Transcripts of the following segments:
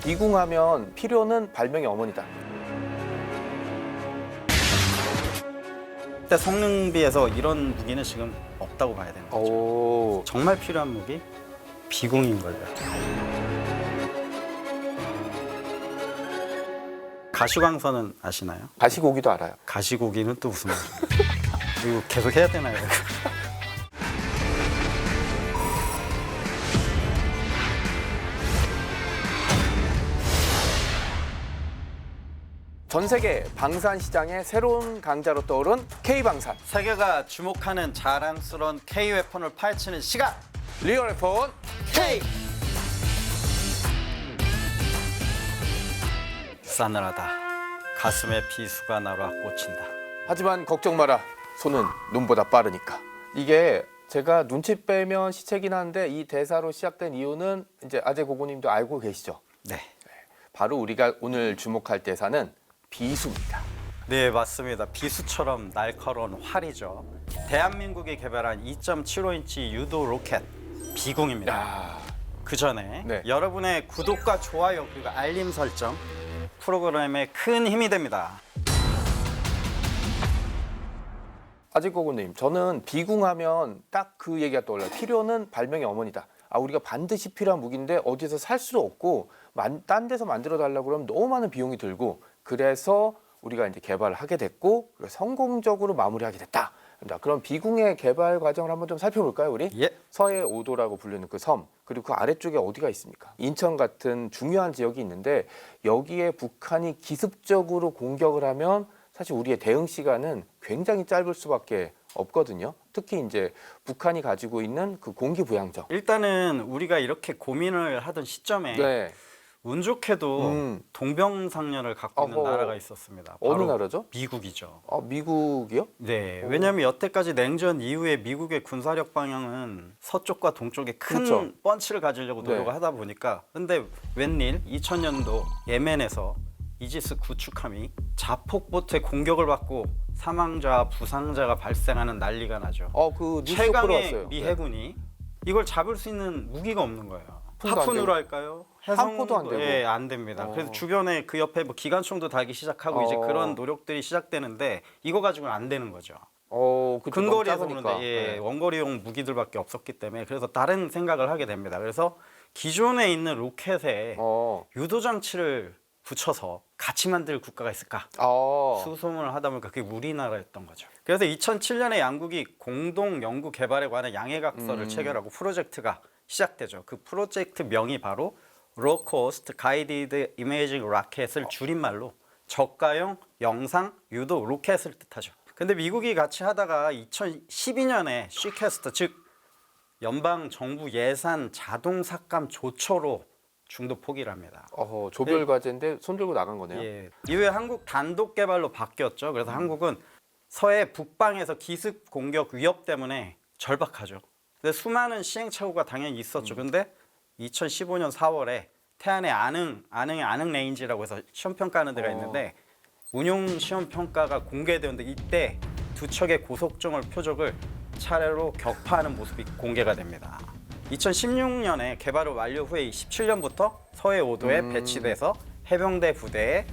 비궁하면 필요는 발명의 어머니다. 그때 성능비에서 이런 무기는 지금 없다고 봐야 되는 거죠. 오. 정말 필요한 무기 비궁인 거죠. 가시광선은 아시나요? 가시고기도 알아요. 가시고기는 또 무슨 말이에요? 이거 계속 해야 되나요? 전 세계 방산 시장의 새로운 강자로 떠오른 K방산. 세계가 주목하는 자랑스러운 K-웨폰을 파헤치는 시간! 리얼 웨폰 K! 싸늘하다. 가슴에 비수가 날아 꽂힌다. 하지만 걱정 마라. 손은 눈보다 빠르니까. 이게 제가 눈치 빼면 시체긴 한데 이 대사로 시작된 이유는 이제 아재 고고님도 알고 계시죠? 네. 바로 우리가 오늘 주목할 대사는 비수입니다. 네, 맞습니다. 비수처럼 날카로운 활이죠. 대한민국이 개발한 2.75인치 유도 로켓 비궁입니다. 야, 그 전에 네. 여러분의 구독과 좋아요 그리고 알림 설정 프로그램에 큰 힘이 됩니다. 아재 고고님, 저는 비궁하면 딱 그 얘기가 떠올라요. 필요는 발명의 어머니다. 우리가 반드시 필요한 무기인데 어디서 살 수도 없고 딴 데서 만들어 달라고 그러면 너무 많은 비용이 들고 그래서 우리가 이제 개발을 하게 됐고 성공적으로 마무리하게 됐다. 그럼 비궁의 개발 과정을 한번 좀 살펴볼까요, 우리? 예. 서해 5도라고 불리는 그 섬, 그리고 그 아래쪽에 어디가 있습니까? 인천 같은 중요한 지역이 있는데 여기에 북한이 기습적으로 공격을 하면 사실 우리의 대응 시간은 굉장히 짧을 수밖에 없거든요. 특히 이제 북한이 가지고 있는 그 공기 부양적. 일단은 우리가 이렇게 고민을 하던 시점에 네. 운 좋게도 동병상련을 갖고 있는 어허. 나라가 있었습니다. 어느 바로 나라죠? 미국이죠. 미국이요? 네, 왜냐하면 여태까지 냉전 이후에 미국의 군사력 방향은 서쪽과 동쪽에 큰 그렇죠. 펀치를 가지려고 노력을 네. 하다 보니까 근데 웬일 2000년도 예멘에서 이지스 구축함이 자폭보트의 공격을 받고 사망자와 부상자가 발생하는 난리가 나죠. 그 뉴스 최강의 들어왔어요. 미 네. 해군이 이걸 잡을 수 있는 무기가 없는 거예요. 하프도 안 하프으로 되고. 할까요? 함포도 안 되고. 예, 안 됩니다. 그래서 주변에 그 옆에 뭐 기관총도 달기 시작하고 이제 그런 노력들이 시작되는데 이거 가지고는 안 되는 거죠. 그쵸, 근거리에서 너무 작으니까. 보는데 예, 네. 원거리용 무기들밖에 없었기 때문에 그래서 다른 생각을 하게 됩니다. 그래서 기존에 있는 로켓에 유도 장치를 붙여서 같이 만들 국가가 있을까? 수소문을 하다 보니까 그게 우리나라였던 거죠. 그래서 2007년에 양국이 공동 연구 개발에 관한 양해각서를 체결하고 프로젝트가 시작되죠. 그 프로젝트 명이 바로 Low Cost Guided Imaging Rocket을 줄임말로 저가형 영상 유도 로켓을 뜻하죠. 근데 미국이 같이 하다가 2012년에 시캐스트 즉 연방 정부 예산 자동 삭감 조처로 중도 포기를 합니다. 조별 과제인데 손 들고 나간 거네요. 예. 이후에 한국 단독 개발로 바뀌었죠. 그래서 한국은 서해 북방에서 기습 공격 위협 때문에 절박하죠. 근데 수많은 시행착오가 당연히 있었죠. 근데 2015년 4월에 태안의 안흥의 안흥 레인지라고 해서 시험 평가하는 데가 있는데 운용 시험 평가가 공개되었는데 이때 두 척의 고속정을 표적을 차례로 격파하는 모습이 공개가 됩니다. 2016년에 개발을 완료 후에 17년부터 서해 5도에 배치돼서 해병대 부대에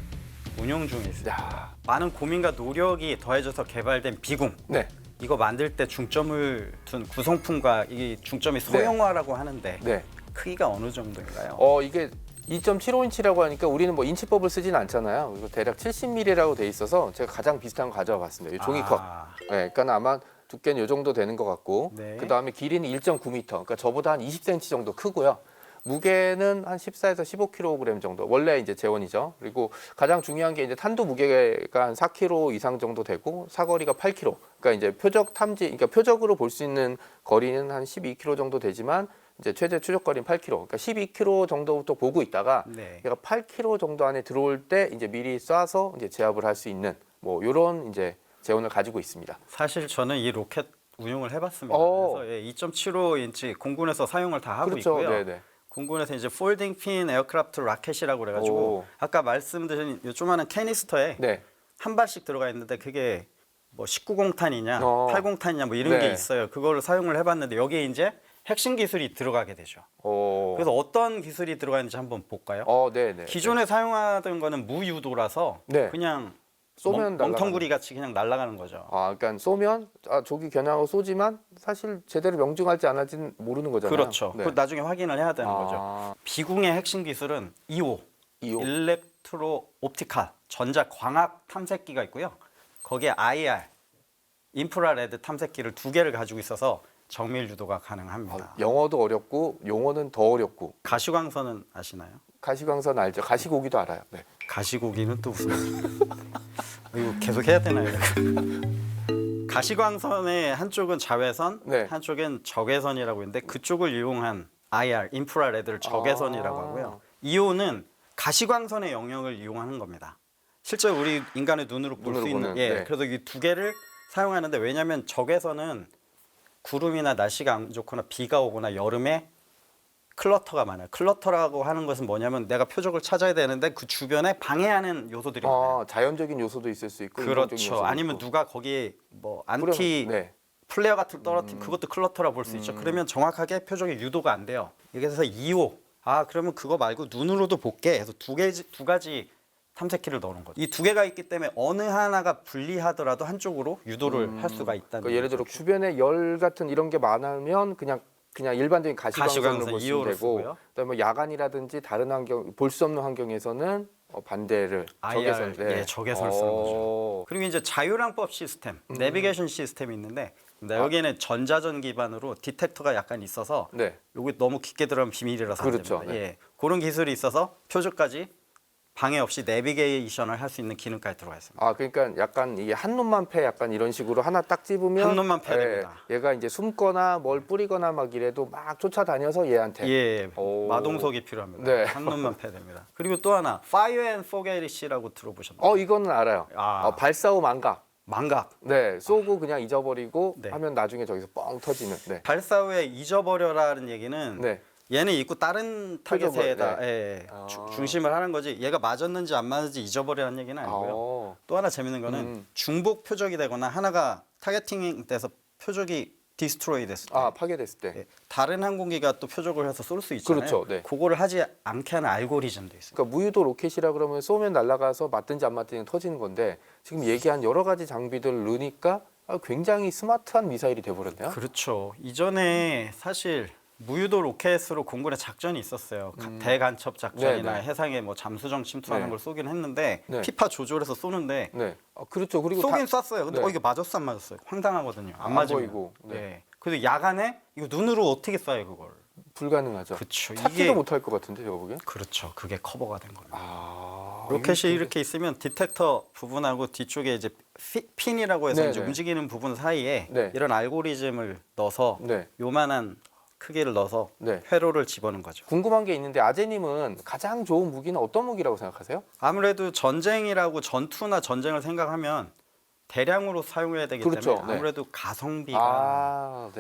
운용 중에 있습니다. 많은 고민과 노력이 더해져서 개발된 비궁. 네. 이거 만들 때 중점을 둔 구성품과 이 중점이 소형화라고 하는데 네. 크기가 어느 정도인가요? 이게 2.75인치라고 하니까 우리는 뭐 인치법을 쓰진 않잖아요. 이거 대략 70mm라고 돼 있어서 제가 가장 비슷한 거 가져와 봤습니다. 이 종이컵. 네, 그러니까 아마 두께는 이 정도 되는 것 같고 네. 그다음에 길이는 1.9m. 그러니까 저보다 한 20cm 정도 크고요. 무게는 한 14에서 15kg 정도. 원래 이제 재원이죠. 그리고 가장 중요한 게 이제 탄도 무게가 한 4kg 이상 정도 되고 사거리가 8km. 그러니까 이제 그러니까 표적으로 볼 수 있는 거리는 한 12km 정도 되지만 이제 최대 추적 거리는 8km. 그러니까 12km 정도부터 보고 있다가 얘가 8km 정도 안에 들어올 때 이제 미리 쏴서 이제 제압을 할 수 있는 뭐 이런 이제 재원을 가지고 있습니다. 사실 저는 이 로켓 운용을 해봤습니다. 그래서 2.75인치 공군에서 사용을 다 하고 그렇죠. 있고요. 네네. 공군에서 이제 폴딩 핀 에어크래프트 라켓이라고 그래가지고 아까 말씀드린 요 조그마한 캐니스터에 한 발씩 들어가 있는데 그게 뭐 19공탄이냐 8공탄이냐 뭐 이런 게 있어요. 그거를 사용을 해봤는데 여기에 이제 핵심 기술이 들어가게 되죠. 그래서 어떤 기술이 들어가는지 한번 볼까요? 네네. 기존에 사용하던 거는 무유도라서 네. 그냥 쏘면 멍텅구리 같이 그냥 날아가는 거죠. 그러니까 쏘면 조기 겨냥하고 쏘지만 사실 제대로 명중할지 안 할지는 모르는 거잖아요. 그렇죠. 네. 그 나중에 확인을 해야 되는 거죠. 비궁의 핵심 기술은 2호, 일렉트로 옵티칼, 전자 광학 탐색기가 있고요. 거기에 IR, 인프라레드 탐색기를 2개를 가지고 있어서 정밀 유도가 가능합니다. 영어도 어렵고 용어는 더 어렵고. 가시광선은 아시나요? 가시광선 알죠? 가시고기도 알아요. 네. 가시고기는 또 무슨 이거 계속 해야 되나요? 가시광선의 한쪽은 자외선, 네. 한쪽은 적외선이라고 있는데 그쪽을 이용한 IR, 인프라레드를 적외선이라고 하고요. 이온은 가시광선의 영역을 이용하는 겁니다. 실제 우리 인간의 눈으로 볼 수 있는 네. 그래서 이 2개를 사용하는데 왜냐하면 적외선은 구름이나 날씨가 안 좋거나 비가 오거나 여름에 클러터가 많아요. 클러터라고 하는 것은 뭐냐면 내가 표적을 찾아야 되는데 그 주변에 방해하는 요소들이 많아요. 자연적인 요소도 있을 수 있고 그렇죠. 아니면 누가 거기에 뭐 안티 플레어 같은 걸 떨어뜨리면 그것도 클러터라 볼 수 있죠. 그러면 정확하게 표적이 유도가 안 돼요. 그래서 2호. 그러면 그거 말고 눈으로도 볼게 해서 두 가지 탐색키를 넣는 거죠. 이 2개가 있기 때문에 어느 하나가 불리하더라도 한쪽으로 유도를 할 수가 있다는 그러니까 예를 들어 거죠. 주변에 열 같은 이런 게 많으면 그냥 일반적인 가시광선으로 보시면 이호를 되고, 쓰고요. 그다음에 야간이라든지 다른 환경, 볼 수 없는 환경에서는 반대를 적외선, 적외선을 쓰는 거죠. 그리고 이제 자율항법 시스템, 내비게이션 시스템이 있는데 여기는 전자전 기반으로 디텍터가 약간 있어서 여기 너무 깊게 들어가면 비밀이라서 안 그렇죠. 됩니다. 그런 기술이 있어서 표적까지 방해 없이 내비게이션을 할 수 있는 기능까지 들어가 있습니다. 그러니까 약간 이게 한 놈만 패 약간 이런 식으로 하나 딱 집으면 한 놈만 패야 됩니다. 얘가 이제 숨거나 뭘 뿌리거나 막 이래도 막 쫓아다녀서 얘한테 마동석이 필요합니다. 네. 한 놈만 패야 됩니다. 그리고 또 하나 Fire and Forget이라고 들어보셨나요? 이거는 알아요. 발사후 망각. 쏘고 그냥 잊어버리고 하면 나중에 저기서 뻥 터지는. 발사 후에 잊어버려라는 얘기는 얘는 있고 다른 타겟에다 중심을 하는 거지. 얘가 맞았는지 안 맞았는지 잊어버리라는 얘기는 아니고요. 또 하나 재밌는 거는 중복 표적이 되거나 하나가 타겟팅 돼서 표적이 디스트로이 됐을 때, 파괴됐을 때 다른 항공기가 또 표적을 해서 쏠 수 있잖아요. 그렇죠. 네. 그거를 하지 않게 하는 알고리즘도 있어요. 그러니까 무유도 로켓이라 그러면 쏘면 날아가서 맞든지 안 맞든지 터지는 건데 지금 얘기한 여러 가지 장비들을 넣으니까 굉장히 스마트한 미사일이 돼버렸네요. 그렇죠. 이전에 사실 무유도 로켓으로 공군의 작전이 있었어요. 대간첩 작전이나 해상에 뭐 잠수정 침투하는 걸 쏘긴 했는데 피파 조절해서 쏘는데 그렇죠. 그리고 쏘긴 쐈어요. 근데 이게 맞았어 안 맞았어요? 황당하거든요. 안 맞으면. 보이고. 그래서 야간에 이거 눈으로 어떻게 쏴요 그걸? 불가능하죠. 그렇죠. 찾지도 못할 것 같은데 제가 보기엔. 그렇죠. 그게 커버가 된 겁니다. 로켓이 이렇게 있으면 디텍터 부분하고 뒤쪽에 이제 핀이라고 해서 이제 움직이는 부분 사이에 이런 알고리즘을 넣어서 요만한 크기를 넣어서 회로를 집어넣은 거죠. 궁금한 게 있는데 아재님은 가장 좋은 무기는 어떤 무기라고 생각하세요? 아무래도 전쟁이라고 전투나 전쟁을 생각하면 대량으로 사용해야 되기 때문에 아무래도 가성비가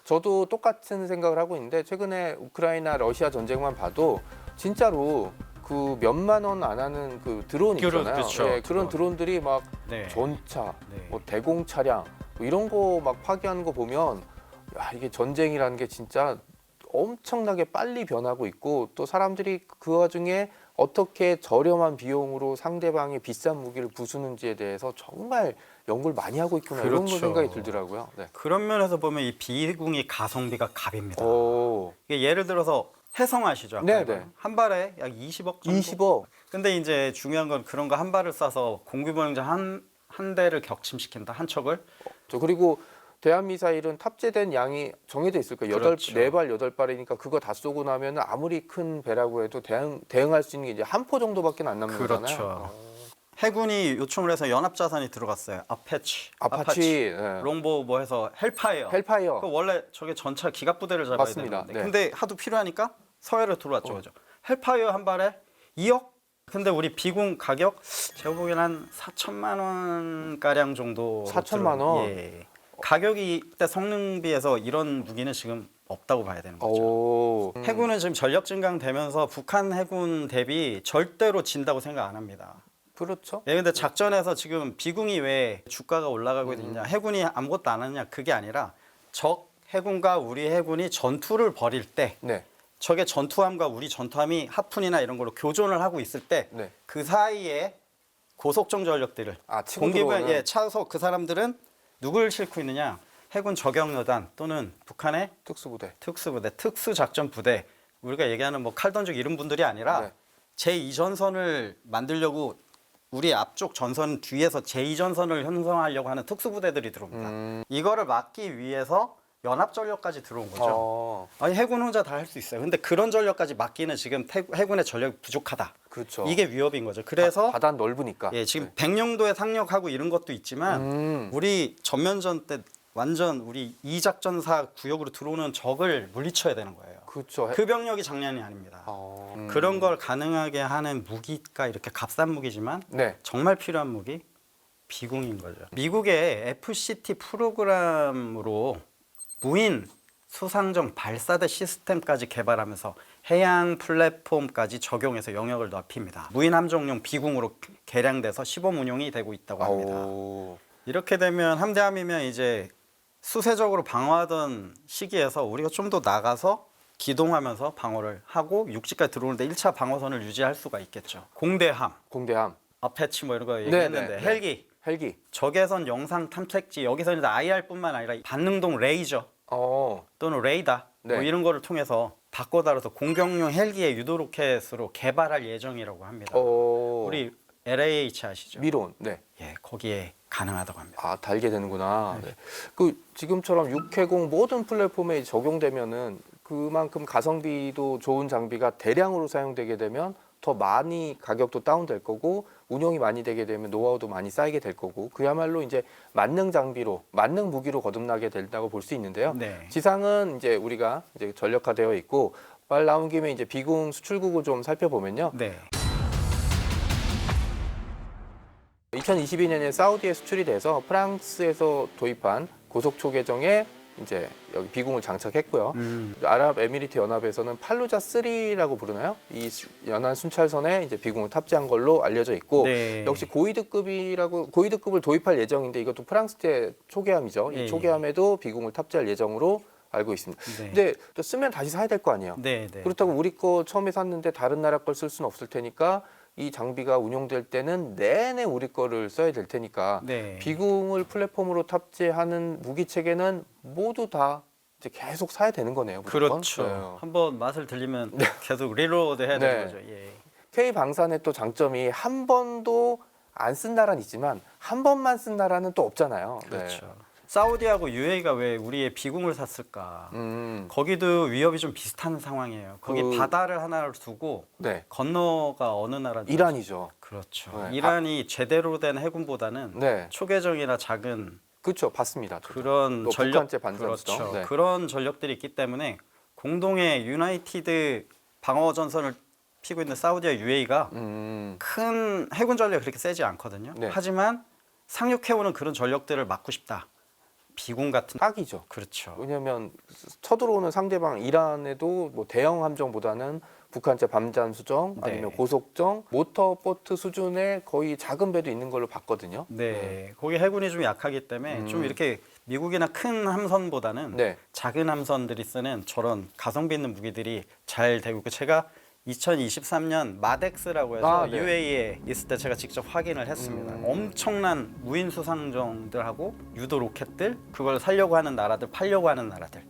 저도 똑같은 생각을 하고 있는데 최근에 우크라이나 러시아 전쟁만 봐도 진짜로 그 몇만 원 안 하는 그 드론 있잖아요. 그런 드론들이 막 전차, 뭐 대공 차량 뭐 이런 거 막 파괴하는 거 보면 이게 전쟁이라는 게 진짜 엄청나게 빨리 변하고 있고 또 사람들이 그 와중에 어떻게 저렴한 비용으로 상대방의 비싼 무기를 부수는지에 대해서 정말 연구를 많이 하고 있구나 이런 생각이 들더라고요. 그런 면에서 보면 이 비공이 가성비가 갑입니다. 이게 예를 들어서 해성 아시죠? 한 발에 약 20억 정도? 20억. 근데 이제 중요한 건 그런 거 한 발을 쏴서 공규병장 한 대를 격침시킨다, 한 척을. 그리고 대한미사일은 탑재된 양이 정해져 있을 거예요. 4발, 8발이니까 그거 다 쏘고 나면 아무리 큰 배라고 해도 대응할 수 있는 게 이제 한 포 정도밖에 안 남는 거잖아요. 해군이 요청을 해서 연합자산이 들어갔어요. 아파치. 롱보 뭐 해서 헬파이어. 그 원래 저게 전차 기갑부대를 잡아야 되는데 근데 하도 필요하니까 서해로 들어왔죠. 그죠? 헬파이어 한 발에 2억? 근데 우리 비공 가격 제가 보기엔 한 4천만 원 가량 정도. 4천만 원? 가격이 그때 성능비에서 이런 무기는 지금 없다고 봐야 되는 거죠. 해군은 지금 전력 증강되면서 북한 해군 대비 절대로 진다고 생각 안 합니다. 그렇죠. 근데 작전에서 지금 비궁이 왜 주가가 올라가고 있냐, 해군이 아무것도 안 하냐 그게 아니라 적 해군과 우리 해군이 전투를 벌일 때 네. 적의 전투함과 우리 전투함이 하푼이나 이런 걸로 교전을 하고 있을 때 그 사이에 고속정 전력들을 치고 공기부에 들어오는. 차서 그 사람들은 누구를 싣고 있느냐? 해군 저격여단 또는 북한의 특수부대. 특수작전부대. 우리가 얘기하는 뭐 칼 던지고 이런 분들이 아니라 제2전선을 만들려고 우리 앞쪽 전선 뒤에서 제2전선을 형성하려고 하는 특수부대들이 들어옵니다. 이거를 막기 위해서 연합전력까지 들어온 거죠. 아니 해군 혼자 다 할 수 있어요. 근데 그런 전력까지 막기는 지금 해군의 전력이 부족하다. 그렇죠. 이게 위협인 거죠. 그래서 바다는 넓으니까. 예, 지금 백령도에 상륙하고 이런 것도 있지만 우리 전면전 때 완전 우리 이작전사 구역으로 들어오는 적을 물리쳐야 되는 거예요. 그렇죠. 그 병력이 장난이 아닙니다. 그런 걸 가능하게 하는 무기가 이렇게 값싼 무기지만 정말 필요한 무기 비공인 거죠. 미국의 FCT 프로그램으로 무인 수상정 발사대 시스템까지 개발하면서 해양 플랫폼까지 적용해서 영역을 넓힙니다. 무인 함정용 비공으로 개량돼서 시범 운용이 되고 있다고 합니다. 이렇게 되면 함대함이면 이제 수세적으로 방어하던 시기에서 우리가 좀 더 나가서 기동하면서 방어를 하고 육지까지 들어오는데 1차 방어선을 유지할 수가 있겠죠. 공대함, 어패치 뭐 이런 거 얘기했는데 헬기, 적외선 영상 탐색지 여기서는 IR뿐만 아니라 반능동 레이저 또는 레이더 뭐 이런 거를 통해서 바꿔달아서 공격용 헬기의 유도 로켓으로 개발할 예정이라고 합니다. 우리 LAH 아시죠? 미론. 예, 거기에 가능하다고 합니다. 달게 되는구나. 그 지금처럼 육해공 모든 플랫폼에 적용되면은 그만큼 가성비도 좋은 장비가 대량으로 사용되게 되면 더 많이 가격도 다운될 거고 운용이 많이 되게 되면 노하우도 많이 쌓이게 될 거고 그야말로 이제 만능 장비로 만능 무기로 거듭나게 된다고 볼 수 있는데요. 지상은 이제 우리가 이제 전력화되어 있고 말 나온 김에 이제 비공 수출국을 좀 살펴보면요. 2022년에 사우디에 수출이 돼서 프랑스에서 도입한 고속 초계정에 이제 여기 비공을 장착했고요. 아랍에미리트 연합에서는 팔루자 3라고 부르나요? 이 연안 순찰선에 이제 비공을 탑재한 걸로 알려져 있고 역시 고위드급을 도입할 예정인데 이것도 프랑스제 초계함이죠. 이 초계함에도 비공을 탑재할 예정으로 알고 있습니다. 근데 또 쓰면 다시 사야 될 거 아니에요. 그렇다고 우리 거 처음에 샀는데 다른 나라 걸 쓸 수는 없을 테니까 이 장비가 운용될 때는 내내 우리 거를 써야 될 테니까 비공을 플랫폼으로 탑재하는 무기 체계는 모두 다 이제 계속 사야 되는 거네요. 무조건. 그렇죠. 한번 맛을 들리면 계속 리로드 해야 되는 거죠. K 방산의 또 장점이 한 번도 안 쓴 나라는 있지만 한 번만 쓴 나라는 또 없잖아요. 그렇죠. 사우디하고 UAE가 왜 우리의 비공을 샀을까? 거기도 위협이 좀 비슷한 상황이에요. 거기 바다를 하나를 두고 건너가 어느 나라죠? 이란이죠. 그렇죠. 이란이 제대로 된 해군보다는 초계정이나 작은 그렇죠, 봤습니다. 그런 전력, 반전수정. 그렇죠. 그런 전력들이 있기 때문에 공동의 유나이티드 방어 전선을 피고 있는 사우디와 UAE가 큰 해군 전력이 그렇게 세지 않거든요. 하지만 상륙해오는 그런 전력들을 막고 싶다. 비공 같은 딱이죠. 그렇죠. 왜냐하면 쳐들어오는 상대방 이란에도 뭐 대형 함정보다는 북한제 밤잠 수정 아니면 고속정 모터보트 수준의 거의 작은 배도 있는 걸로 봤거든요. 거기 해군이 좀 약하기 때문에 좀 이렇게 미국이나 큰 함선보다는 작은 함선들이 쓰는 저런 가성비 있는 무기들이 잘 되고 있고 제가 2023년 마덱스라고 해서 UAE에 있을 때 제가 직접 확인을 했습니다. 엄청난 무인 수상정들하고 유도 로켓들 그걸 살려고 하는 나라들 팔려고 하는 나라들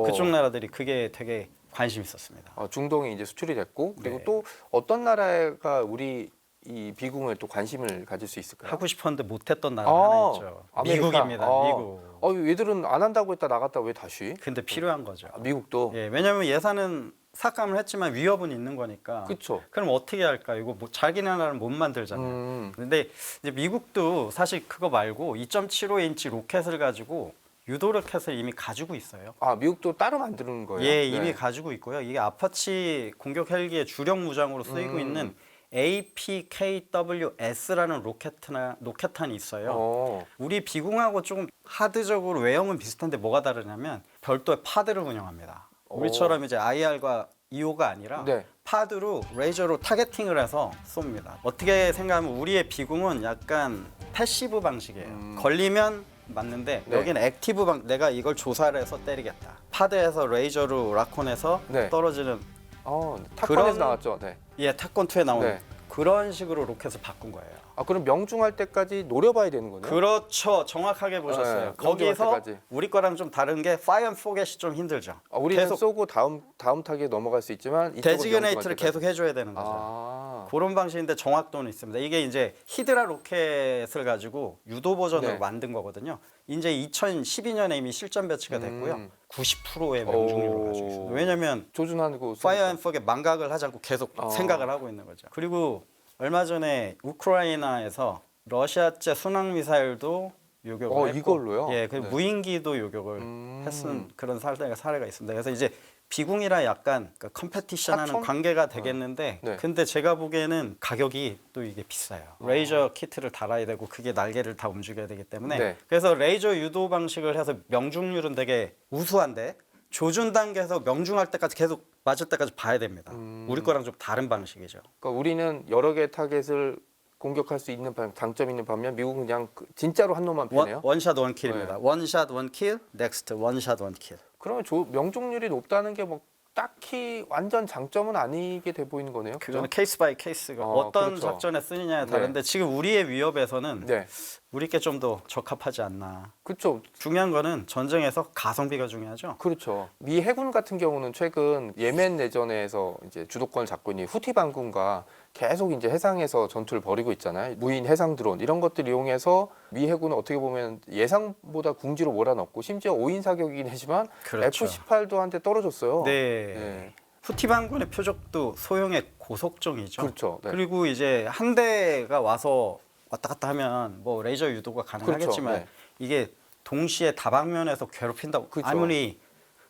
그쪽 나라들이 그게 되게 관심 있었습니다. 중동에 이제 수출이 됐고 그리고 또 어떤 나라가 우리 이 비공에 또 관심을 가질 수 있을까요? 하고 싶었는데 못했던 나라 하나 있죠. 미국입니다. 미국. 얘들은 안 한다고 했다 나갔다 왜 다시? 근데 필요한 거죠. 미국도. 왜냐하면 예산은 삭감을 했지만 위협은 있는 거니까. 그렇죠. 그럼 어떻게 할까? 이거 뭐 자기나라는 못 만들잖아요. 근데 이제 미국도 사실 그거 말고 2.75인치 로켓을 가지고 유도 로켓을 이미 가지고 있어요. 미국도 따로 만드는 거예요? 이미 가지고 있고요. 이게 아파치 공격 헬기의 주력 무장으로 쓰이고 있는 APKWS라는 로켓탄이 있어요. 우리 비공하고 조금 하드적으로 외형은 비슷한데 뭐가 다르냐면 별도의 파드를 운영합니다. 우리처럼 이제 IR과 EO가 아니라 파드로 레이저로 타겟팅을 해서 쏩니다. 어떻게 생각하면 우리의 비공은 약간 패시브 방식이에요. 걸리면 맞는데 네. 여기는 액티브 방 내가 이걸 조사를 해서 때리겠다. 파드에서 레이저로 라콘에서 네. 떨어지는 탑건에서 그런- 나왔죠. 네. 예 탑건 2에 나오는 네. 그런 식으로 로켓을 바꾼 거예요. 그럼 명중할 때까지 노려봐야 되는 거네요. 그렇죠. 정확하게 보셨어요. 네, 거기서 명중할 때까지. 우리 거랑 좀 다른 게 파이어 앤 포겟이 좀 힘들죠. 우리는 계속 쏘고 다음 타겟 넘어갈 수 있지만 이쪽은 데지그네이트를 명중할 때까지. 계속 해줘야 되는 거죠. 아. 그런 방식인데 정확도는 있습니다. 이게 이제 히드라 로켓을 가지고 유도 버전으로 네. 만든 거거든요. 이제 2012년에 이미 실전 배치가 됐고요. 90%의 명중률을 가지고 있습니다. 왜냐하면 조준하고 파이어 앤 포겟 망각을 하지 않고 계속 생각을 하고 있는 거죠. 그리고 얼마 전에 우크라이나에서 러시아제 순항 미사일도 요격을 했고, 이걸로요? 예, 그리고 네. 무인기도 요격을 했은 그런 사례가 있습니다. 그래서 이제 비공이랑 약간 컴페티션하는 하청? 관계가 되겠는데, 네. 근데 제가 보기에는 가격이 또 이게 비싸요. 레이저 키트를 달아야 되고 그게 날개를 다 움직여야 되기 때문에, 네. 그래서 레이저 유도 방식을 해서 명중률은 되게 우수한데 조준 단계에서 명중할 때까지 계속 맞을 때까지 봐야 됩니다. 우리 거랑 좀 다른 방식이죠. 그러니까 우리는 여러 개의 타겟을 공격할 수 있는 장점이 있는 반면 미국은 그냥 진짜로 한 놈만 패네요. 원샷 원킬입니다. 원샷 원킬, 넥스트 원샷 원킬. 그러면 명중률이 높다는 게 뭐 딱히 완전 장점은 아니게 돼 보이는 거네요. 그거는 케이스 바이 케이스가 어떤 그렇죠. 작전에 쓰느냐에 다른데 지금 우리의 위협에서는 네, 우리께 좀 더 적합하지 않나. 그렇죠. 중요한 거는 전쟁에서 가성비가 중요하죠. 그렇죠. 미 해군 같은 경우는 최근 예멘 내전에서 이제 주도권을 잡고 있는 후티 반군과 계속 이제 해상에서 전투를 벌이고 있잖아요. 무인 해상 드론 이런 것들 이용해서 미 해군은 어떻게 보면 예상보다 궁지로 몰아넣고 심지어 5인 사격이긴 하지만 그렇죠. F-18도 한테 떨어졌어요. 네. 후티 반군의 표적도 소형의 고속정이죠. 그렇죠. 네. 그리고 이제 한 대가 와서 왔다 갔다 하면 뭐 레이저 유도가 가능하겠지만 그렇죠. 네. 이게 동시에 다방면에서 괴롭힌다고 그렇죠. 아무리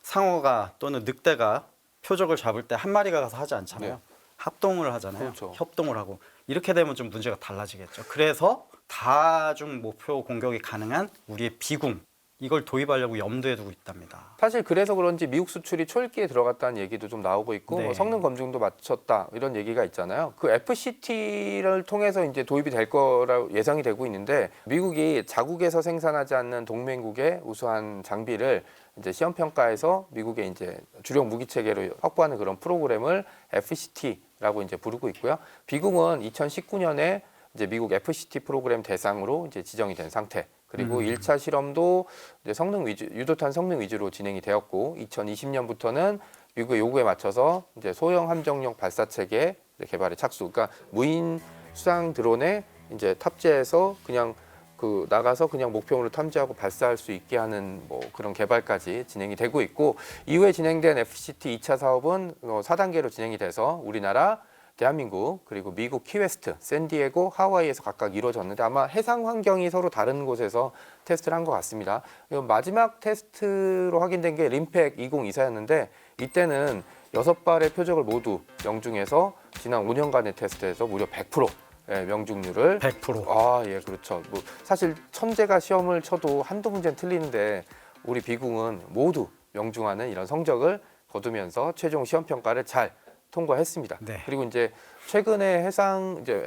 상어가 또는 늑대가 표적을 잡을 때 한 마리가 가서 하지 않잖아요. 네. 합동을 하잖아요. 그렇죠. 협동을 하고 이렇게 되면 좀 문제가 달라지겠죠. 그래서 다중 목표 공격이 가능한 우리의 비궁 이걸 도입하려고 염두에 두고 있답니다. 사실 그래서 그런지 미국 수출이 초읽기에 들어갔다는 얘기도 좀 나오고 있고 네. 뭐 성능 검증도 마쳤다 이런 얘기가 있잖아요. 그 FCT를 통해서 이제 도입이 될 거라고 예상이 되고 있는데 미국이 자국에서 생산하지 않는 동맹국의 우수한 장비를 이제 시험 평가에서 미국의 이제 주력 무기 체계로 확보하는 그런 프로그램을 FCT라고 이제 부르고 있고요. 미국은 2019년에 이제 미국 FCT 프로그램 대상으로 이제 지정이 된 상태. 그리고 1차 실험도 이제 성능 위주, 유도탄 성능 위주로 진행이 되었고 2020년부터는 미국의 요구에 맞춰서 이제 소형 함정용 발사 체계 개발에 착수. 그러니까 무인 수상 드론에 이제 탑재해서 그냥 그 나가서 그냥 목표물을 탐지하고 발사할 수 있게 하는 뭐 그런 개발까지 진행이 되고 있고 이후에 진행된 FCT 2차 사업은 4단계로 진행이 돼서 우리나라 대한민국 그리고 미국 키웨스트, 샌디에고, 하와이에서 각각 이루어졌는데 아마 해상 환경이 서로 다른 곳에서 테스트를 한 것 같습니다. 마지막 테스트로 확인된 게 림팩 2024였는데 이때는 6발의 표적을 모두 명중해서 지난 5년간의 테스트에서 무려 100% 명중률을 100%. 예, 그렇죠. 뭐 사실 천재가 시험을 쳐도 한두 문제는 틀리는데 우리 비궁은 모두 명중하는 이런 성적을 거두면서 최종 시험 평가를 잘 통과했습니다. 네. 그리고 이제 최근에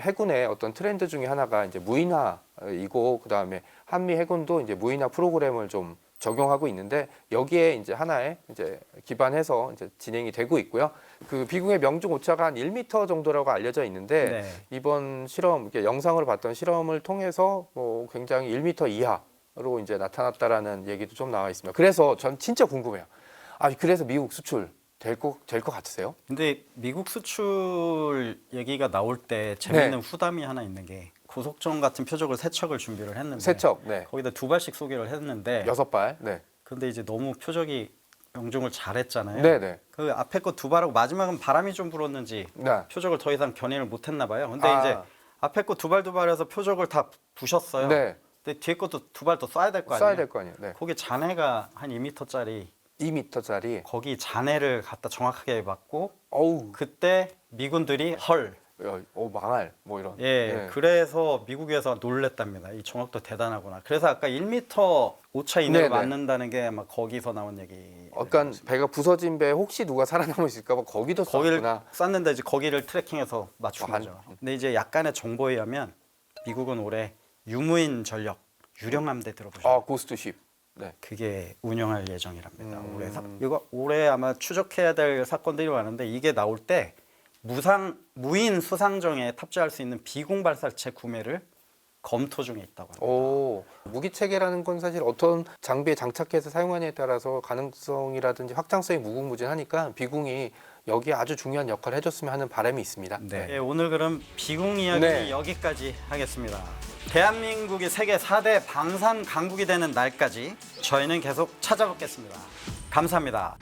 해군의 어떤 트렌드 중에 하나가 이제 무인화이고 그다음에 한미 해군도 이제 무인화 프로그램을 좀 적용하고 있는데 여기에 이제 하나에 이제 기반해서 이제 진행이 되고 있고요. 그 비궁의 명중 오차가 한 1m 정도라고 알려져 있는데 네. 이번 실험, 이렇게 영상으로 봤던 실험을 통해서 뭐 굉장히 1m 이하로 이제 나타났다라는 얘기도 좀 나와 있습니다. 그래서 전 진짜 궁금해요. 그래서 미국 수출 될 것 같으세요? 근데 미국 수출 얘기가 나올 때 재밌는 후담이 하나 있는 게 고속정 같은 표적을 3척을 준비를 했는데 세척, 네. 거기다 2발씩 소개를 했는데 6발, 네. 근데 이제 너무 표적이 명중을 잘했잖아요. 네네. 그 앞에 거 2발하고 마지막은 바람이 좀 불었는지 네. 표적을 더 이상 견인을 못했나 봐요. 근데 아. 이제 앞에 거 2발해서 표적을 다 부셨어요. 네. 근데 뒤에 것도 2발 더 쏴야 될 거 써야 아니에요. 될 거 아니에요. 네. 거기 잔해가 한 2m짜리 2m짜리. 거기 잔해를 갖다 정확하게 맞고 어우, 그때 미군들이 헐. 망할 뭐 이런. 예, 네. 그래서 미국에서 놀랬답니다. 이 정확도 대단하구나. 그래서 아까 1m 오차 이내로 네네. 맞는다는 게 아마 거기서 나온 얘기. 약간 배가 부서진 배에 혹시 누가 살아남을 수 있을까 봐 거기도 거기를 쐈구나. 쐈는데 이제 거기를 트래킹해서 맞춘 한- 거죠. 근데 이제 약간의 정보에 의하면 미국은 올해 유무인 전력, 유령 함대 들어보셨나요? 고스트십. 네. 그게 운영할 예정이랍니다. 올해 아마 추적해야 될 사건들이 많은데 이게 나올 때 무인 수상정에 탑재할 수 있는 비공 발사체 구매를 검토 중에 있다고 합니다. 무기 체계라는 건 사실 어떤 장비에 장착해서 사용하느냐에 따라서 가능성이라든지 확장성이 무궁무진하니까 비공이 여기에 아주 중요한 역할을 해줬으면 하는 바람이 있습니다. 네, 오늘 그럼 비공 이야기 네. 여기까지 하겠습니다. 대한민국이 세계 4대 방산 강국이 되는 날까지 저희는 계속 찾아뵙겠습니다. 감사합니다.